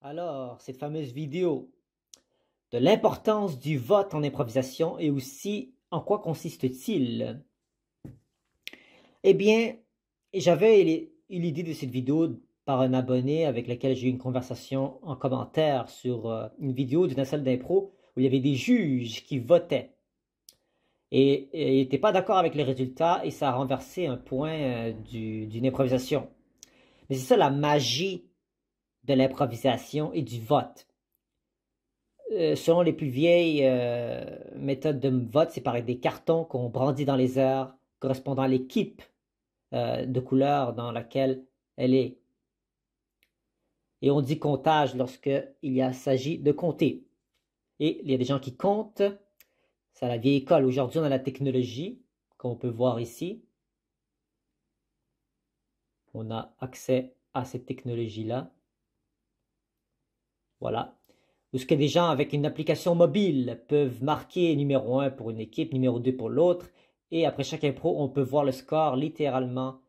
Alors, cette fameuse vidéo de l'importance du vote en improvisation et aussi en quoi consiste-t-il? Eh bien, j'avais eu l'idée de cette vidéo par un abonné avec lequel j'ai eu une conversation en commentaire sur une vidéo d'une salle d'impro où il y avait des juges qui votaient. Et ils n'étaient pas d'accord avec les résultats et ça a renversé un point d'une improvisation. Mais c'est ça la magie de l'improvisation et du vote. Selon les plus vieilles méthodes de vote, c'est par des cartons qu'on brandit dans les airs correspondant à l'équipe de couleur dans laquelle elle est. Et on dit comptage lorsqu'il s'agit de compter. Et il y a des gens qui comptent. C'est à la vieille école. Aujourd'hui, on a la technologie, comme on peut voir ici. On a accès à cette technologie-là. Voilà. Ou ce que des gens avec une application mobile peuvent marquer numéro 1 pour une équipe, numéro 2 pour l'autre. Et après chaque impro, on peut voir le score littéralement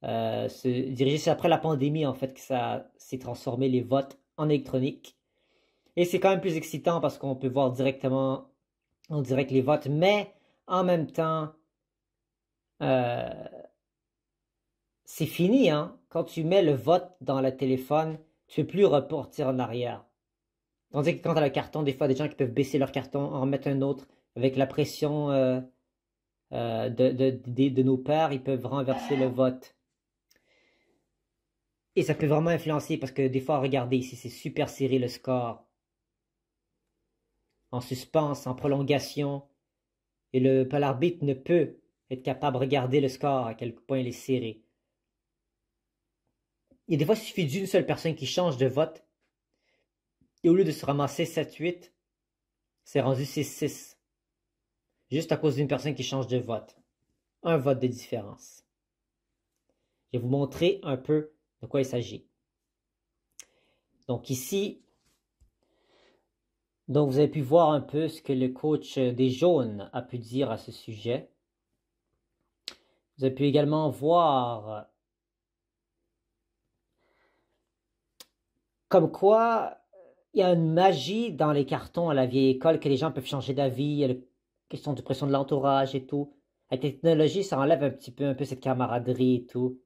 se diriger. C'est après la pandémie, en fait, que ça s'est transformé les votes en électronique. Et c'est quand même plus excitant parce qu'on peut voir directement en direct les votes. Mais en même temps, c'est fini, hein. Quand tu mets le vote dans le téléphone, tu ne peux plus repartir en arrière. Tandis que quand tu as le carton, des fois, des gens qui peuvent baisser leur carton, en remettre un autre, avec la pression de nos pères, ils peuvent renverser le vote. Et ça peut vraiment influencer parce que des fois, regardez ici, c'est super serré le score. En suspense, en prolongation. Et l'arbitre ne peut être capable de regarder le score, à quel point il est serré. Et des fois, il suffit d'une seule personne qui change de vote. Et au lieu de se ramasser 7-8, c'est rendu 6-6. Juste à cause d'une personne qui change de vote. Un vote de différence. Je vais vous montrer un peu de quoi il s'agit. Donc ici, donc vous avez pu voir un peu ce que le coach des jaunes a pu dire à ce sujet. Vous avez pu également voir comme quoi il y a une magie dans les cartons à la vieille école que les gens peuvent changer d'avis, il y a la question de pression de l'entourage et tout. La technologie, ça enlève un peu cette camaraderie et tout.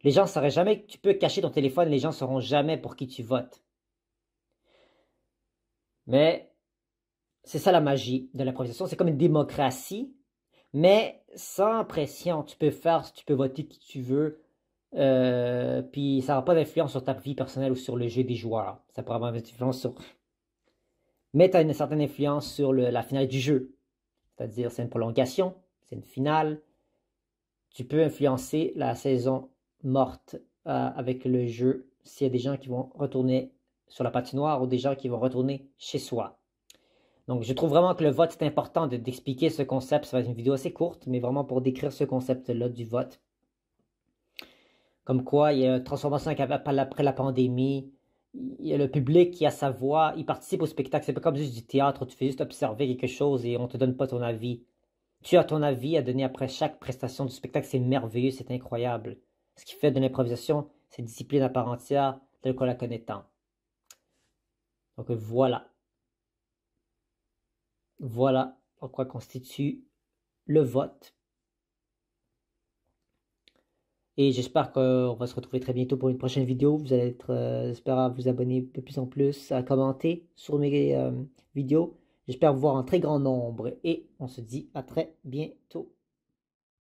Les gens ne sauraient jamais que tu peux cacher ton téléphone, les gens ne sauront jamais pour qui tu votes. Mais c'est ça la magie de l'improvisation, c'est comme une démocratie, mais sans pression. Tu peux voter qui tu veux, puis ça n'aura pas d'influence sur ta vie personnelle ou sur le jeu des joueurs. Ça pourra avoir une influence sur... Mais tu as une certaine influence sur la finale du jeu. C'est-à-dire, c'est une prolongation, c'est une finale. Tu peux influencer la saison morte avec le jeu s'il y a des gens qui vont retourner sur la patinoire ou des gens qui vont retourner chez soi. Donc, je trouve vraiment que le vote, c'est important d'expliquer ce concept. Ça va être une vidéo assez courte, mais vraiment pour décrire ce concept-là du vote. Comme quoi, il y a une transformation après la pandémie. Il y a le public qui a sa voix, il participe au spectacle. C'est pas comme juste du théâtre où tu fais juste observer quelque chose et on te donne pas ton avis. Tu as ton avis à donner après chaque prestation du spectacle. C'est merveilleux, c'est incroyable. Ce qui fait de l'improvisation, c'est une discipline à part entière, telle qu'on la connaît tant. Donc voilà. Voilà en quoi constitue le vote. Et j'espère qu'on va se retrouver très bientôt pour une prochaine vidéo. Vous allez être, j'espère, à vous abonner de plus en plus, à commenter sur mes vidéos. J'espère vous voir en très grand nombre et on se dit à très bientôt.